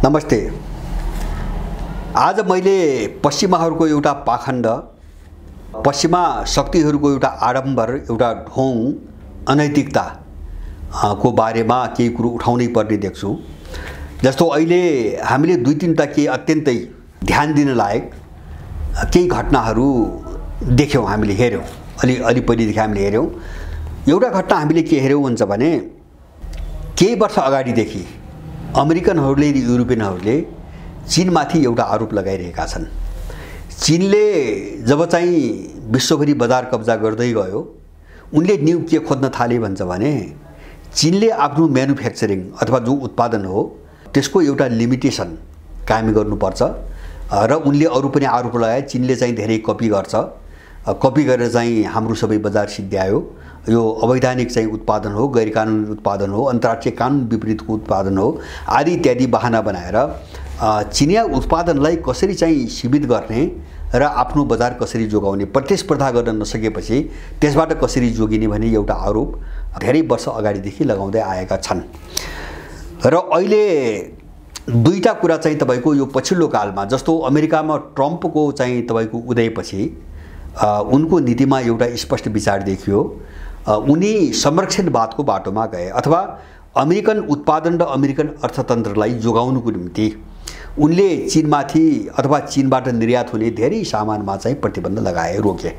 नमस्ते। आज मैले पश्चिमाहरूको एउटा पाखण्ड, पश्चिमा शक्तिहरूको एउटा आडम्बर, एउटा ढोङ, अनैतिकता को बारेमा केही कुरो उठाउनै पर्ने देख्छु। जस्तो अहिले हामीले दुई तीनटा केही अत्यन्तै ध्यान दिन लायक केही घटनाहरू देख्यौँ, हामीले हेर्यौँ। अलि पहिलेदेखि हामीले हेर्यौँ। एउटा घटना हामीले के हेर्यौँ भन्छ भने केही वर्ष अगाडिदेखि अमेरिकनहरूले र युरोपियनहरूले चीनमाथि एउटा आरोप लगाइरहेका छन्। चीनले जब चाहिँ विश्वभरि बजार कब्जा गर्दै गयो, उनले न्यू के खोज्न थाले भन्छ भने चीनले आफ्नो म्यानुफ्याक्चरिङ अथवा जो उत्पादन हो त्यसको एउटा लिमिटेसन कायम गर्नुपर्छ र उनले अरू पनि आरोप लगाए चीनले चाहिँ धेरै कपी गर्छ, कपी गरेर चाहिँ हाम्रो सबै बजार सिद्ध्यायो। यो अवैधानिक चाहिँ उत्पादन हो, गैर कानुनी उत्पादन हो, अन्तर्राष्ट्रिय कानुन विपरीतको उत्पादन हो आदि इत्यादि बहाना बनाएर चिनिया उत्पादनलाई कसरी चाहिँ सीमित गर्ने र आफ्नो बजार कसरी जोगाउने, प्रतिस्पर्धा गर्न नसकेपछि त्यसबाट कसरी जोगिने भन्ने एउटा आरोप धेरै वर्ष अगाडिदेखि लगाउँदै आएका छन्। र अहिले दुईटा कुरा चाहिँ तपाईको यो पछिल्लो कालमा, जस्तो अमेरिकामा ट्रम्पको चाहिँ तपाईको उदयपछि उनको नीतिमा एउटा स्पष्ट विचार देखियो। उनी संरक्षणवादको बाटोमा गए अथवा अमेरिकन उत्पादन र अमेरिकन अर्थतन्त्रलाई जोगाउनुको निम्ति उनले चीनमाथि अथवा चीनबाट निर्यात हुने धेरै सामानमा चाहिँ प्रतिबन्ध लगाए, रोके।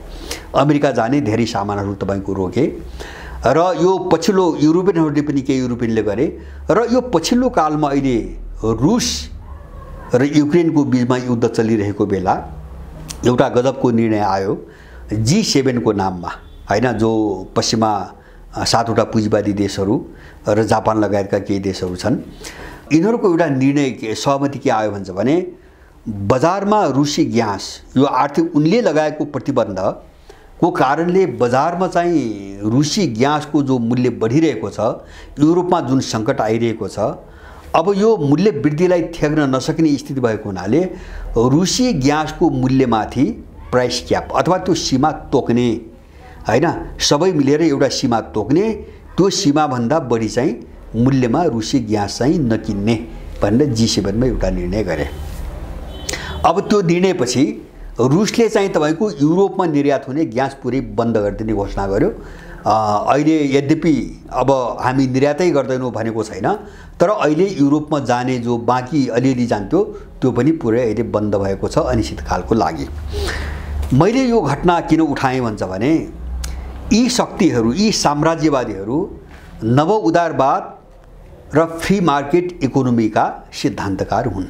अमेरिका जाने धेरै सामानहरू तपाईको रोके र यो पछिल्लो युरोपियनहरूले पनि केही युरोपियनले गरे र यो पछिल्लो कालमा अहिले रुस र युक्रेनको बीचमा युद्ध चलिरहेको बेला एउटा गजबको निर्णय आयो G7 को नाममा, हैन, जो पश्चिमा 7वटा पुँजीवादी देशहरू र जापान लगायतका केही देशहरू छन्। यिनीहरूको एउटा निर्णय सहमति के आयो भन्छ भने बजारमा रुसी ग्यास, यो आर्थिक उनले लगाएको प्रतिबन्धको कारणले बजारमा चाहिँ रुसी ग्यासको जो मूल्य बढिरहेको छ, युरोपमा जुन सङ्कट आइरहेको छ, अब यो मूल्य वृद्धिलाई थ्याक्न नसक्ने स्थिति भएको हुनाले रुसी ग्यासको मूल्यमाथि प्राइस क्याप अथवा त्यो सीमा तोक्ने, हैन, सबै मिलेर एउटा सीमा तोक्ने, त्यो सीमाभन्दा बढी चाहिँ मूल्यमा रुसी ग्यास चाहिँ नकिन्ने भनेर G7 मा एउटा निर्णय गरे। अब त्यो निर्णयपछि रुसले चाहिँ तपाईको युरोपमा निर्यात हुने ग्यास पुरै बन्द गरिदिने घोषणा गर्यो। अहिले यद्यपि अब हामी निर्यातै गर्दैनौँ भनेको छैन, तर अहिले युरोपमा जाने जो बाँकी अलिअलि जान्थ्यो त्यो पनि पुरै अहिले बन्द भएको छ अनिश्चितकालको लागि। मैले यो घटना किन उठाएँ भन्छ भने यी शक्तिहरू, यी साम्राज्यवादीहरू नव उदारवाद र फ्री मार्केट इकोनोमीका सिद्धान्तकार हुन्,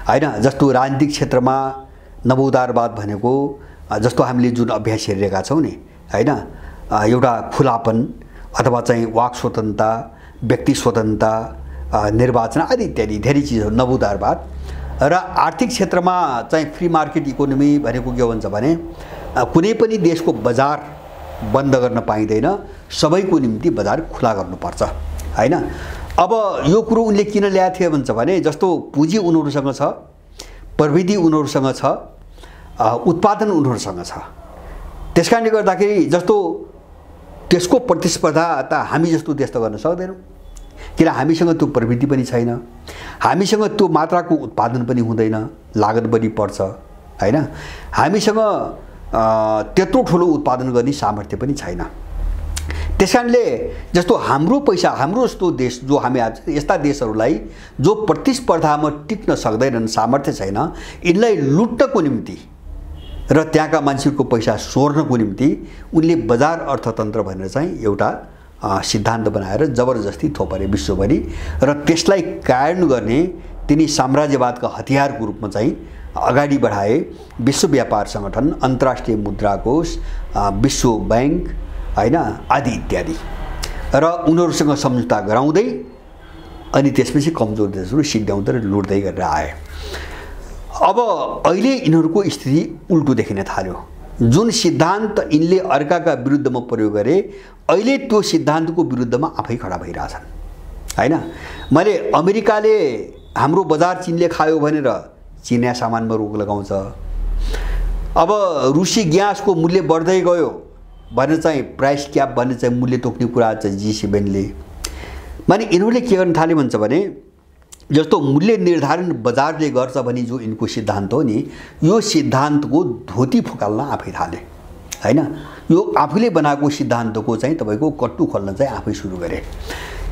हैन। जस्तो राजनीतिक क्षेत्रमा नव उदारवाद भनेको जस्तो हामीले जुन अभ्यास हेरिरहेका छौँ नि, हैन, एउटा खुलापन अथवा चाहिँ वाक स्वतन्त्रता, व्यक्ति स्वतन्त्रता, निर्वाचन आदि इत्यादि धेरै चिजहरू नव उदारवाद। र आर्थिक क्षेत्रमा चाहिँ फ्री मार्केट इकोनोमी भनेको के भन्छ भने कुनै पनि देशको बजार बन्द गर्न पाइँदैन, सबैको निम्ति बजार खुला गर्नुपर्छ, हैन। अब यो कुरो उनले किन ल्याएको थियो भन्छ भने जस्तो पुँजी उनीहरूसँग छ, प्रविधि उनीहरूसँग छ, उत्पादन उनीहरूसँग छ, त्यसकारणले गर्दाखेरि जस्तो त्यसको प्रतिस्पर्धा त हामी जस्तो देश त गर्न सक्दैनौँ, किन हामीसँग त्यो प्रविधि पनि छैन, हामीसँग त्यो मात्राको उत्पादन पनि हुँदैन, लागत बढी पर्छ, हैन, हामीसँग त्यत्रो ठुलो उत्पादन गर्ने सामर्थ्य पनि छैन। त्यसकारणले जस्तो हाम्रो पैसा, हाम्रो जस्तो देश जो हामी यस्ता देशहरूलाई जो प्रतिस्पर्धामा टिक्न सक्दैनन्, सामर्थ्य छैन, यिनलाई लुट्नको निम्ति र त्यहाँका मान्छेहरूको पैसा सोर्नको निम्ति उनले बजार अर्थतन्त्र भनेर चाहिँ एउटा सिद्धान्त बनाएर जबरजस्ती थोपरे विश्वभरि र त्यसलाई कायम गर्ने तिनी साम्राज्यवादका हतियारको रूपमा चाहिँ अगाडि बढाए विश्व व्यापार सङ्गठन, अन्तर्राष्ट्रिय मुद्रा कोष, विश्व बैंक, हैन, आदि इत्यादि। र उनीहरूसँग सम्झौता गराउँदै अनि त्यसपछि कमजोर देशहरू सिद्ध्याउँदै र लुट्दै गरेर आए। अब अहिले यिनीहरूको स्थिति उल्टो देखिन थाल्यो। जुन सिद्धान्त यिनले अर्काका विरुद्धमा प्रयोग गरे, अहिले त्यो सिद्धान्तको विरुद्धमा आफै खडा भइरहेछन्, हैन। मैले अमेरिकाले हाम्रो बजार चीनले खायो भनेर चिनिया सामानमा रोक लगाउँछ। अब रुसी ग्यासको मूल्य बढ्दै गयो भनेर चाहिँ प्राइस क्याप भन्ने चाहिँ मूल्य तोक्ने कुरा चाहिँ G7 ले। माने यिनीहरूले के गर्न थाले भन्छ भने जस्तो मूल्य निर्धारण बजारले गर्छ भनी जो यिनको सिद्धान्त हो नि, यो सिद्धान्तको धोती फुकाल्न आफै थाले हैन। यो आफूले बनाएको सिद्धान्तको चाहिँ तपाईको कट्टु खोल्न चाहिँ आफै सुरु गरे।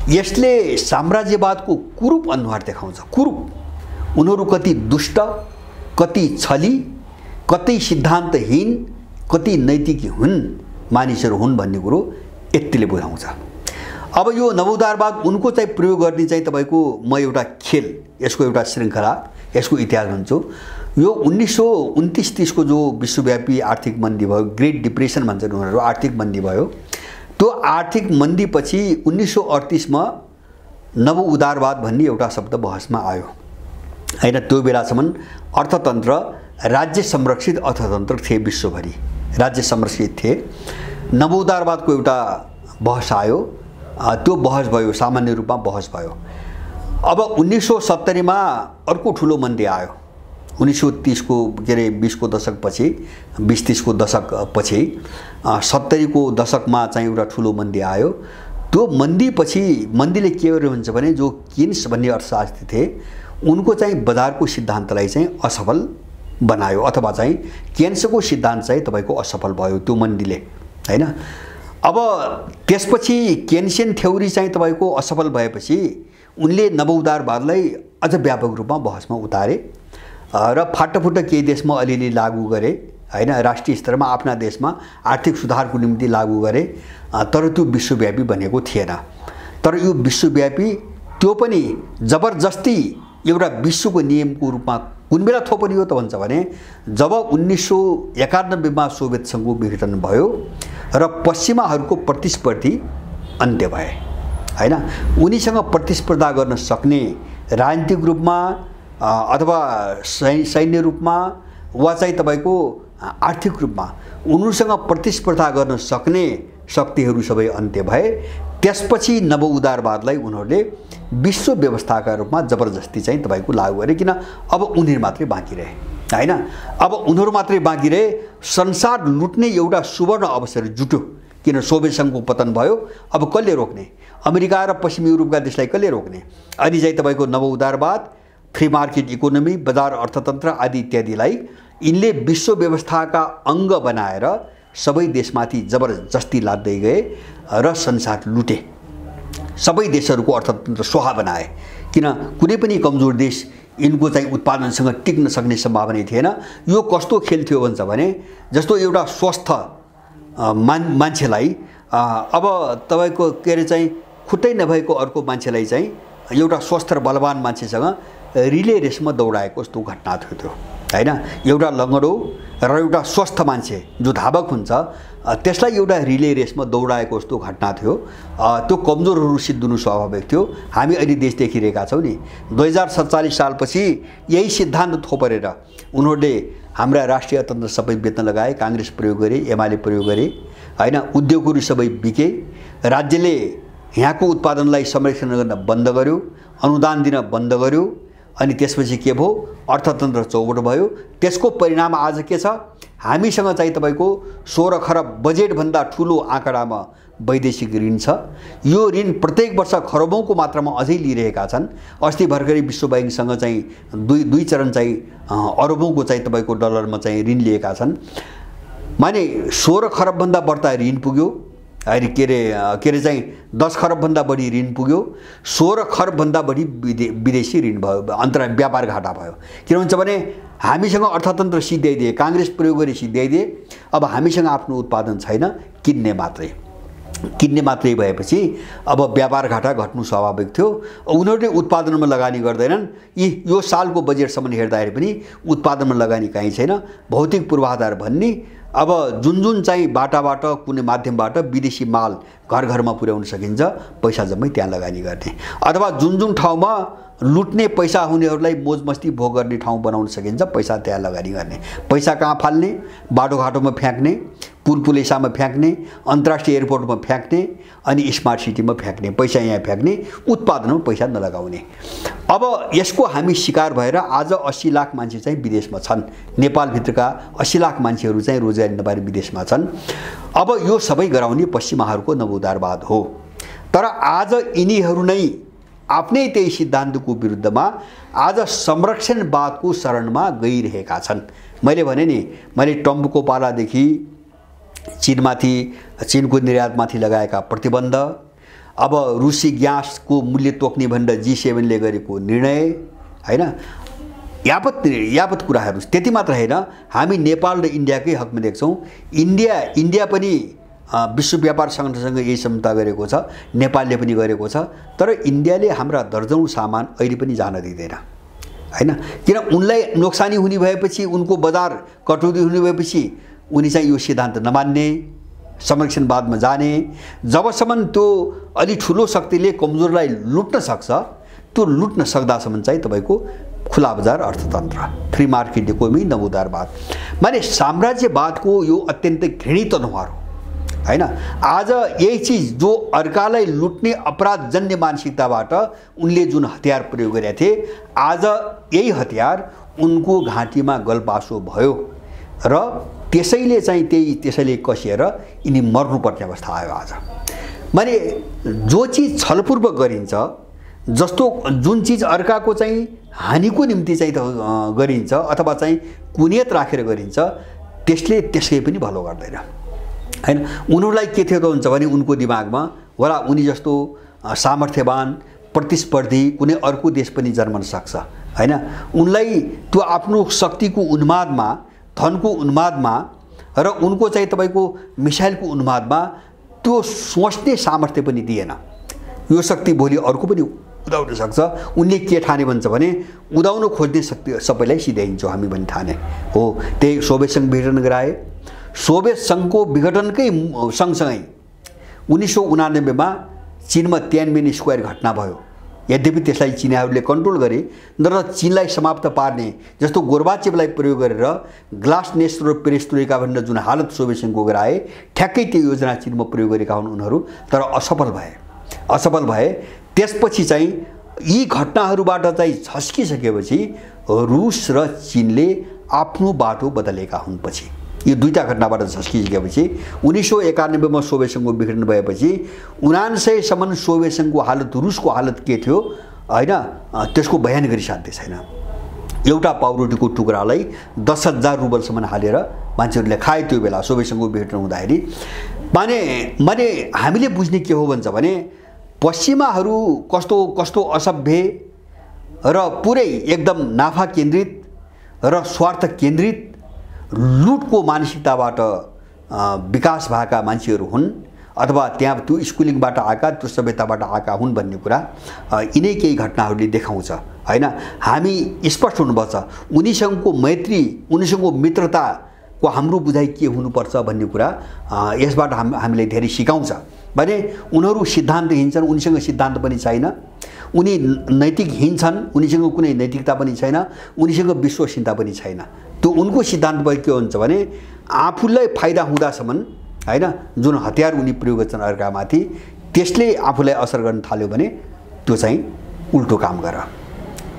यसले साम्राज्यवादको कुरूप अनुहार देखाउँछ। कुरूप उनीहरू कति दुष्ट, कति छली, कति सिद्धान्तहीन, कति नैतिक हुन् मानिसहरू हुन् भन्ने कुरो यतिले बुझाउँछ। अब यो नवोदारवाद उनको चाहिँ प्रयोग गर्ने चाहिँ तपाईको म एउटा खेल, यसको एउटा श्रृङ्खला, यसको इतिहास भन्छु। यो 1929-30 को जो विश्वव्यापी आर्थिक मन्दी भयो, ग्रेट डिप्रेसन भन्छन् उनीहरू, आर्थिक मन्दी भयो। त्यो आर्थिक मन्दीपछि 1938 मा नव उदारवाद भन्ने एउटा शब्द बहसमा आयो हैन। त्यो बेलासम्म अर्थतन्त्र राज्य संरक्षित अर्थतन्त्र थिए, विश्वभरि राज्य संरक्षित थिए। नव उदारवादको एउटा बहस आयो, त्यो बहस भयो, सामान्य रूपमा बहस भयो। अब 1970 मा अर्को ठुलो मन्दी आयो। 1930 को के अरे 20 को दशक पछि, 20-30 को दशक पछि 70 को दशकमा चाहिँ एउटा ठुलो मन्दी आयो। त्यो मन्दी पछि मन्दीले के गर्यो भन्छ भने जो केन्स भन्ने अर्थशास्त्री थिए उनको चाहिँ बजारको सिद्धान्तलाई चाहिँ असफल बनायो, अथवा चाहिँ केन्सको सिद्धान्त चाहिँ तपाईको असफल भयो त्यो मन्दीले हैन। अब त्यसपछि केन्सियन थ्योरी चाहिँ तपाईको असफल भएपछि उनले नवउदारवादलाई अझ व्यापक रूपमा बहसमा उतारे र फाटफुट केही देशमा अलिअलि लागू गरे हैन। राष्ट्रिय स्तरमा आफ्ना देशमा आर्थिक सुधारको निम्ति लागू गरे, तर त्यो विश्वव्यापी बनेको थिएन। तर यो विश्वव्यापी त्यो पनि जबरजस्ती एउटा विश्वको नियमको रूपमा कुन बेला थोपरियो त भन्छ भने जब 1991 मा सोभियत संघको विघटन भयो र पश्चिमाहरूको प्रतिस्पर्धी अन्त्य भए हैन। उनीसँग प्रतिस्पर्धा गर्न सक्ने राजनीतिक रूपमा अथवा सैन्य रूपमा वा चाहिँ तपाईको आर्थिक रूपमा उनीसँग प्रतिस्पर्धा गर्न सक्ने शक्तिहरू सबै अन्त्य भए। त्यसपछि नव उदारवादलाई उनीहरूले विश्व व्यवस्थाका रूपमा जबरजस्ती चाहिँ तपाईको लागू गरे, किन अब उनीहरू मात्रै बाँकी रहे हैन। अब उनीहरू मात्रै बाँकी रहे, संसार लुट्ने एउटा सुवर्ण अवसर जुट्यो, किन सोभियत संघको पतन भयो। अब कसले रोक्ने? अमेरिका र पश्चिमी युरोपका देशलाई कसले रोक्ने? अनि चाहिँ तपाईको नव उदारवाद, फ्री मार्केट इकोनोमी, बजार अर्थतन्त्र आदि इत्यादिलाई यिनले विश्व व्यवस्थाका अङ्ग बनाएर सबै देशमाथि जबरजस्ती लाद्दै गए र संसार लुटे। सबै देशहरूको अर्थतन्त्र स्वाहा बनाए, किन कुनै पनि कमजोर देश यिनको चाहिँ उत्पादनसँग टिक्न सक्ने सम्भावना थिएन। यो कस्तो खेल थियो भन्छ भने जस्तो एउटा स्वस्थ मान्छेलाई अब तपाईको के अरे चाहिँ खुट्टै नभएको अर्को मान्छेलाई चाहिँ एउटा स्वस्थ र बलवान मान्छेसँग रिले रेसमा दौडाएको जस्तो घटना थियो त्यो हैन। एउटा लङ्गडो र एउटा स्वस्थ मान्छे जो धावक हुन्छ त्यसलाई एउटा रिले रेसमा दौडाएको जस्तो घटना थियो। त्यो कमजोरहरू सिद्धिनु स्वाभाविक थियो। हामी अहिले देश देखिरहेका छौँ नि, 2047 सालपछि यही सिद्धान्त थोपरेर उनीहरूले हाम्रा राष्ट्रिय अर्थतन्त्र सबै बेच्न लगाए। काङ्ग्रेस प्रयोग गरे, एमाले प्रयोग गरे हैन। उद्योगहरू सबै बिके, राज्यले यहाँको उत्पादनलाई संरक्षण गर्न बन्द गर्यो, अनुदान दिन बन्द गर्यो। अनि त्यसपछि के भयो? अर्थतन्त्र चौपट भयो। त्यसको परिणाम आज के छ? हामीसँग चाहिँ तपाईको 16 खरब बजेटभन्दा ठुलो आँकडामा वैदेशिक ऋण छ। यो ऋण प्रत्येक वर्ष खरबौंको मात्रामा अझै लिइरहेका छन्। अस्ति भर्खरै विश्व बैंकसँग चाहिँ दुई चरण चाहिँ अरबौंको चाहिँ तपाईको डलरमा चाहिँ ऋण लिएका छन्। माने 16 खरबभन्दा बढ्ता ऋण पुग्यो। अहिले के अरे चाहिँ 10 खरबभन्दा बढी ऋण पुग्यो। 16 खरबभन्दा बढी विदेशी ऋण भयो, अन्तर्राष्ट्रिय व्यापार घाटा भयो। किन भन्छ भने हामीसँग अर्थतन्त्र सिद्ध्याइदिए, काङ्ग्रेस प्रयोग गरी सिद्ध्याइदिए। अब हामीसँग आफ्नो उत्पादन छैन, किन्ने मात्रै भएपछि अब व्यापार घाटा घट्नु स्वाभाविक थियो। उनीहरूले उत्पादनमा लगानी गर्दैनन्। यो सालको बजेटसम्म हेर्दाखेरि पनि उत्पादनमा लगानी कहीँ छैन। भौतिक पूर्वाधार भन्ने अब जुन चाहिँ बाटाबाट कुनै माध्यमबाट विदेशी माल घर घरमा पुर्याउन सकिन्छ, पैसा जम्मै त्यहाँ लगानी गर्ने, अथवा जुन ठाउँमा लुट्ने पैसा हुनेहरूलाई मोजमस्ती भोग गर्ने ठाउँ बनाउन सकिन्छ, पैसा त्यहाँ लगानी गर्ने। पैसा कहाँ फाल्ने? बाटोघाटोमा फ्याँक्ने, पुलपुलेसामा फ्याँक्ने, अन्तर्राष्ट्रिय एयरपोर्टमा फ्याँक्ने, अनि स्मार्ट सिटीमा फ्याँक्ने। पैसा यहाँ फ्याँक्ने, उत्पादनमा पैसा नलगाउने। अब यसको हामी शिकार भएर आज 80 लाख मान्छे चाहिँ विदेशमा छन्। नेपालभित्रका 80 लाख मान्छेहरू चाहिँ रोजगारी नपाएर विदेशमा छन्। अब यो सबै गराउने पश्चिमाहरूको नवोदारवाद हो। तर आज यिनीहरू नै आफ्नै त्यही सिद्धान्तको विरुद्धमा आज संरक्षणवादको शरणमा गइरहेका छन्। मैले भने नि, मैले ट्रम्पको पालादेखि चीनको निर्यातमाथि लगाएका प्रतिबन्ध, अब रुसी ग्यासको मूल्य तोक्ने भनेर G7 ले गरेको निर्णय, हैन, यावत कुराहरू। त्यति मात्र हैन, हामी नेपाल र इन्डियाकै हकमा देख्छौँ। इन्डिया पनि विश्व व्यापार सङ्गठनसँग यही सम्झौता गरेको छ, नेपालले पनि गरेको छ। तर इन्डियाले हाम्रा दर्जौं सामान अहिले पनि जान दिँदैन, हैन। किन उनलाई नोक्सानी हुने भएपछि, उनको बजार कटौती हुने भएपछि उनी चाहिँ यो सिद्धान्त नमान्ने, संरक्षणवादमा जाने। जबसम्म त्यो अलि ठुलो शक्तिले कमजोरलाई लुट्न सक्छ, त्यो लुट्न सक्दासम्म चाहिँ तपाईको खुला बजार अर्थतन्त्र, फ्री मार्केट इकोनोमी, नवोदारवाद, माने साम्राज्यवादको यो अत्यन्तै घृणित अनुहार हो, हैन। आज यही चीज जो अर्कालाई लुट्ने अपराधजन्य मानसिकताबाट उनले जुन हतियार प्रयोग गरेका थिए, आज यही हतियार उनको घाँटीमा गलबासो भयो र त्यसैले कसिएर यिनी मर्नुपर्ने अवस्था आयो आज। माने जो चीज छलपूर्वक गरिन्छ, जस्तो जुन चीज अर्काको चाहिँ हानिको निम्ति चाहिँ गरिन्छ अथवा चाहिँ कुनियत राखेर गरिन्छ, त्यसले त्यसकै पनि भलो गर्दैन, हैन। उनीहरूलाई के थियो त हुन्छ भने उनको दिमागमा होला उनी जस्तो सामर्थ्यवान प्रतिस्पर्धी कुनै अर्को देश पनि जन्मन सक्छ, हैन। उनलाई त्यो आफ्नो शक्तिको उन्मादमा, धनको उन्मादमा र उनको चाहिँ तपाईको मिसाइलको उन्मादमा त्यो सोच्ने सामर्थ्य पनि दिएन। यो शक्ति भोलि अर्को पनि उदाउन सक्छ। उनले के ठाने भन्छ भने उदाउन खोज्ने शक्ति सबैलाई सिधाइन्छौँ हामी भन्ने ठाने हो। त्यही सोभियत सङ्घ विघटन गराए। सोभियत सङ्घको विघटनकै सँगसँगै 1989 मा चीनमा तियानमेन स्क्वायर घटना भयो। यद्यपि त्यसलाई चीनीहरूले कन्ट्रोल गरे र चीनलाई समाप्त पार्ने जस्तो गोर्बाचेभलाई प्रयोग गरेर ग्लासनेस्ट र पेरेस्ट्रोइका भनेर जुन हालत सोभियत सङ्घको गराए, ठ्याक्कै त्यो योजना चीनमा प्रयोग गरेका हुन् उनीहरू, तर असफल भए। त्यसपछि चाहिँ यी घटनाहरूबाट चाहिँ झस्किसकेपछि रुस र चीनले आफ्नो बाटो बदलेका हुन्। पछि यो दुईटा घटनाबाट झस्किसकेपछि 1991 मा सोभियत सङ्घको विघटन भएपछि 1999 सम्म सोभियत सङ्घको हालत, रुसको हालत के थियो, हैन, त्यसको बयान गरिसाध्य छैन। एउटा पाउरोटीको टुक्रालाई 10,000 रुबलसम्म हालेर मान्छेहरूले खाए त्यो बेला सोभियत सङ्घको विघटन हुँदाखेरि। माने हामीले बुझ्ने के हो भन्छ भने पश्चिमाहरू कस्तो असभ्य र पुरै एकदम नाफा केन्द्रित र स्वार्थ केन्द्रित लुटको मानसिकताबाट विकास भएका मान्छेहरू हुन् अथवा त्यहाँ त्यो स्कुलिङबाट आएका, त्यो सभ्यताबाट आएका हुन् भन्ने कुरा यिनै केही घटनाहरूले देखाउँछ, हैन। हामी स्पष्ट हुनुपर्छ उनीसँगको मैत्री, उनीसँगको मित्रताको हाम्रो बुझाइ के हुनुपर्छ भन्ने कुरा यसबाट हामीलाई धेरै सिकाउँछ। भने उनीहरू सिद्धान्त हिँड्छन्, उनीसँग सिद्धान्त पनि छैन। उनी नैतिक हिँड्छन्, उनीसँग कुनै नैतिकता पनि छैन, उनीसँग विश्वसनीयता पनि छैन। त्यो उनको सिद्धान्त भयो के हुन्छ भने आफूलाई फाइदा हुँदासम्म, हैन, जुन हतियार उनी प्रयोग गर्छन् अर्कामाथि, त्यसले आफूलाई असर गर्न थाल्यो भने त्यो चाहिँ उल्टो काम गर,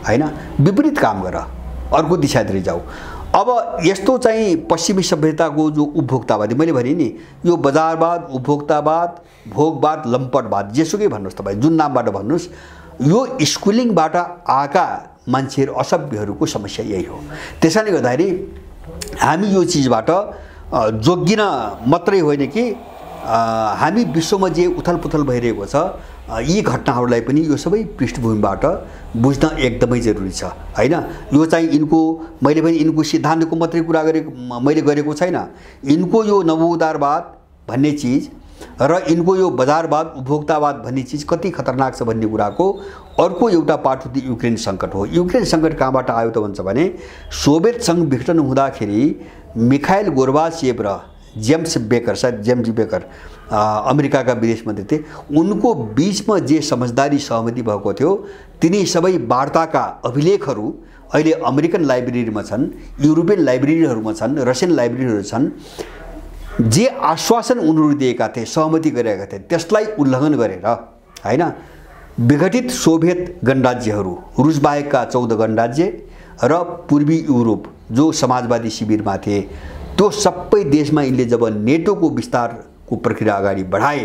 हैन, विपरीत काम गर, अर्को दिशातिर जाऊ। अब यस्तो चाहिँ पश्चिमी सभ्यताको जो उपभोक्तावादी, मैले भने नि यो बजारवाद, उपभोक्तावाद, भोगवाद, लम्पटवाद, जेसुकै भन्नुहोस् तपाईँ, जुन नामबाट भन्नुहोस्, यो स्कुलिङबाट आएका मान्छेहरू, असभ्यहरूको समस्या यही हो। त्यसैले गर्दाखेरि हामी यो चिजबाट जोगिन मात्रै होइन कि हामी विश्वमा जे उथलपुथल भइरहेको छ, यी घटनाहरूलाई पनि यो सबै पृष्ठभूमिबाट बुझ्न एकदमै जरुरी छ, हैन। यो चाहिँ मैले पनि यिनको सिद्धान्तको मात्रै कुरा मैले गरेको छैन। यिनको यो नवोदारवाद भन्ने चिज र यिनको यो बजारवाद, उपभोक्तावाद भन्ने चिज कति खतरनाक छ भन्ने कुराको अर्को एउटा पाटो युक्रेन सङ्कट हो। युक्रेन सङ्कट कहाँबाट आयो त भन्छ भने सोभियत सङ्घ विघटन हुँदाखेरि मिखाइल गोर्बाचेभ र जेम्स बेकर अमेरिकाका विदेश मन्त्री थिए। उनको बीचमा जे समझदारी सहमति भएको थियो, तिनी सबै वार्ताका अभिलेखहरू अहिले अमेरिकन लाइब्रेरीमा छन्, युरोपियन लाइब्रेरीहरूमा छन्, रसियन लाइब्रेरीहरू छन्। जे आश्वासन उनीहरू दिएका थिए, सहमति गरेका थिए, त्यसलाई उल्लङ्घन गरेर, हैन, विघटित सोभियत गणराज्यहरू, रुस बाहेकका 14 गणराज्य र पूर्वी युरोप जो समाजवादी शिविरमा थिए, त्यो सबै देशमा यिनले जब नेटोको विस्तारको प्रक्रिया अगाडि बढाए,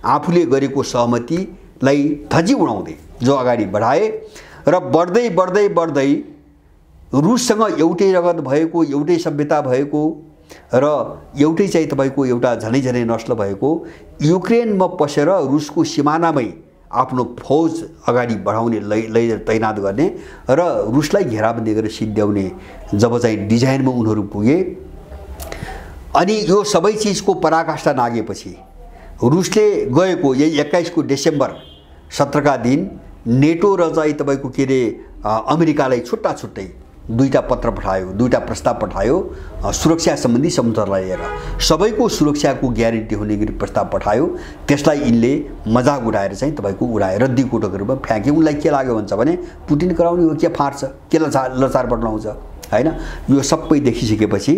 आफूले गरेको सहमति लाई धजी उडाउँदै जो अगाडि बढाए र बढ्दै बढ्दै बढ्दै रुससँग एउटै रगत भएको, एउटै सभ्यता भएको र एउटै चाहिँ तपाईको एउटा झनै झनै नस्ल भएको युक्रेनमा पसेर रुसको सिमानामै आफ्नो फौज अगाडि बढाउने तैनात गर्ने र रुसलाई घेराबन्दी गरेर सिद्ध्याउने जब चाहिँ डिजाइनमा उनीहरू पुगे अनि यो सबै चीजको पराकाष्ठा नागेपछि रुसले गएको यही 21 को डिसेम्बर 17 का दिन नेटो र चाहिँ तपाईको के रे अमेरिकालाई छुट्टा छुट्टै दुईटा पत्र पठायो, दुईटा प्रस्ताव पठायो सुरक्षा सम्बन्धी समझौता लिएर सबैको सुरक्षाको ग्यारेन्टी हुने गरी प्रस्ताव पठायो। त्यसलाई यिनले मजाक उडाएर चाहिँ तपाईको उडाएर रद्दीको टोकरीमा फ्याँके। उनलाई के लाग्यो भन्छ भने पुटिन कराउने हो, के फाट्छ, के लचार बढ्लाउँछ हैन। यो सबै देखिसकेपछि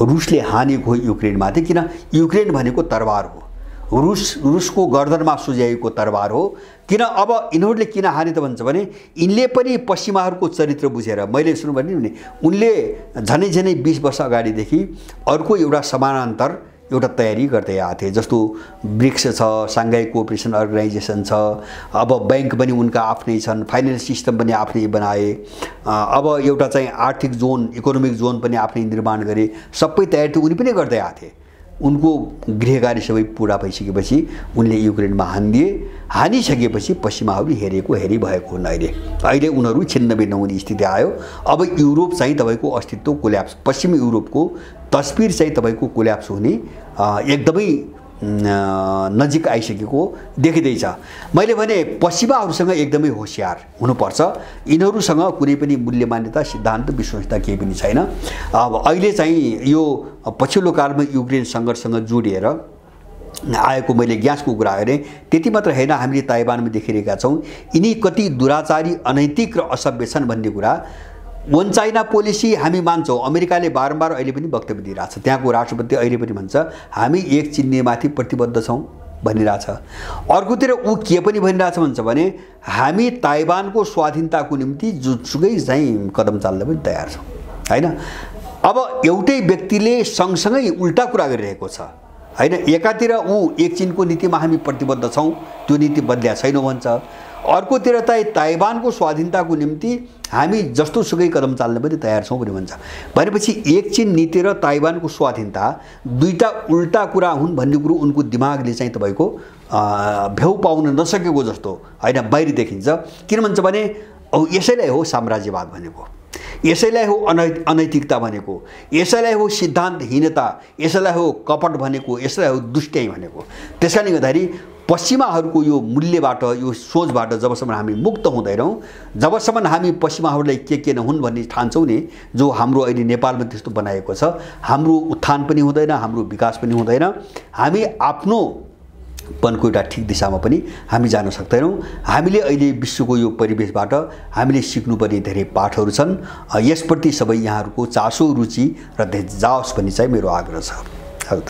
रुसले हानेको युक्रेनमाथि, किन युक्रेन भनेको तरबार हो, रुसको गर्दनमा सुझाएको तरबार हो। किन अब यिनीहरूले किन हाने त भन्छ भने यिनले पनि पश्चिमाहरूको चरित्र बुझेर, मैले सुन्नु भने उनले झनै झनै 20 वर्ष अगाडिदेखि अर्को एउटा समानान्तर एउटा तयारी गर्दै आथे। जस्तो ब्रिक्स छ, साङ्घाई कोअपरेसन अर्गनाइजेसन छ, अब बैंक पनि उनका आफ्नै छन्, फाइनान्स सिस्टम पनि आफ्नै बनाए, अब एउटा चाहिँ आर्थिक जोन, इकोनोमिक जोन पनि आफ्नै निर्माण गरे। सबै तयारी त उनी पनि गर्दै आथे। उनको गृह कार्य सबै पूरा भइसकेपछि उनले युक्रेनमा हानिदिए। हानिसकेपछि पश्चिमाहरूले हेरेको हेरी भएको हुन्। अहिले उनीहरू छिन्नभिन्न हुने स्थिति आयो। अब युरोप चाहिँ तपाईको अस्तित्व कोल्याप्स, पश्चिमी युरोपको तस्बिर चाहिँ तपाईको कोल्याप्स हुने एकदमै नजिक आइसकेको देखिँदैछ। मैले भने पश्चिमाहरूसँग एकदमै होशियार हुनुपर्छ। यिनीहरूसँग कुनै पनि मूल्य मान्यता, सिद्धान्त, विश्वसनीयता केही पनि छैन। अब अहिले चाहिँ यो पछिल्लो कालमा युक्रेन सङ्घर्षसँग जोडिएर आएको मैले ग्यासको कुरा गरेँ। त्यति मात्र होइन, हामीले ताइवानमा देखिरहेका छौँ यिनी कति दुराचारी, अनैतिक र असभ्य छन् भन्ने कुरा। वन चाइना पोलिसी हामी मान्छौँ। अमेरिकाले बारम्बार अहिले पनि वक्तव्य दिइरहेछ, त्यहाँको राष्ट्रपति अहिले पनि भन्छ हामी एक चिन्नेमाथि प्रतिबद्ध छौँ भनिरहेछ। अर्कोतिर ऊ के पनि भनिरहेछ भन्छ भने हामी ताइवानको स्वाधीनताको निम्ति जुनसुकै चाहिँ कदम चाल्न पनि तयार छौँ हैन। अब एउटै व्यक्तिले सँगसँगै उल्टा कुरा गरिरहेको छ हैन। एकातिर ऊ एक चिनको नीतिमा हामी प्रतिबद्ध छौँ, त्यो नीति बदल्या छैनौँ भन्छ। अर्कोतिर ताइवानको स्वाधीनताको निम्ति हामी जस्तो सुकै कदम चाल्न पनि तयार छौँ पनि भन्छ। भनेपछि एक चिन नीति र ताइवानको स्वाधीनता दुईटा उल्टा कुरा हुन् भन्ने कुरो उनको दिमागले चाहिँ तपाईको भ्याउ पाउन नसकेको जस्तो हैन बाहिर देखिन्छ। किन भन्छ भने यसैलाई हो साम्राज्यवाद भनेको, यसैलाई हो अनैतिकता भनेको, यसैलाई हो सिद्धान्तहीनता, यसैलाई हो कपट भनेको, यसैलाई हो दुष्टै भनेको। त्यसकारणले गर्दाखेरि पश्चिमाहरूको यो मूल्यबाट, यो सोचबाट जबसम्म हामी मुक्त हुँदैनौँ, जबसम्म हामी पश्चिमाहरूलाई के नहुन् भन्ने ठान्छौँ नि, जो हाम्रो अहिले नेपालमा त्यस्तो बनाएको छ, हाम्रो उत्थान पनि हुँदैन, हाम्रो विकास पनि हुँदैन। हामी आफ्नो पनको एउटा ठिक दिशामा पनि हामी जान सक्दैनौँ। हामीले अहिले विश्वको यो परिवेशबाट हामीले सिक्नुपर्ने धेरै पाठहरू छन्। यसप्रति सबै यहाँहरूको चासो, रुचि र जाओस् भन्ने चाहिँ मेरो आग्रह छ।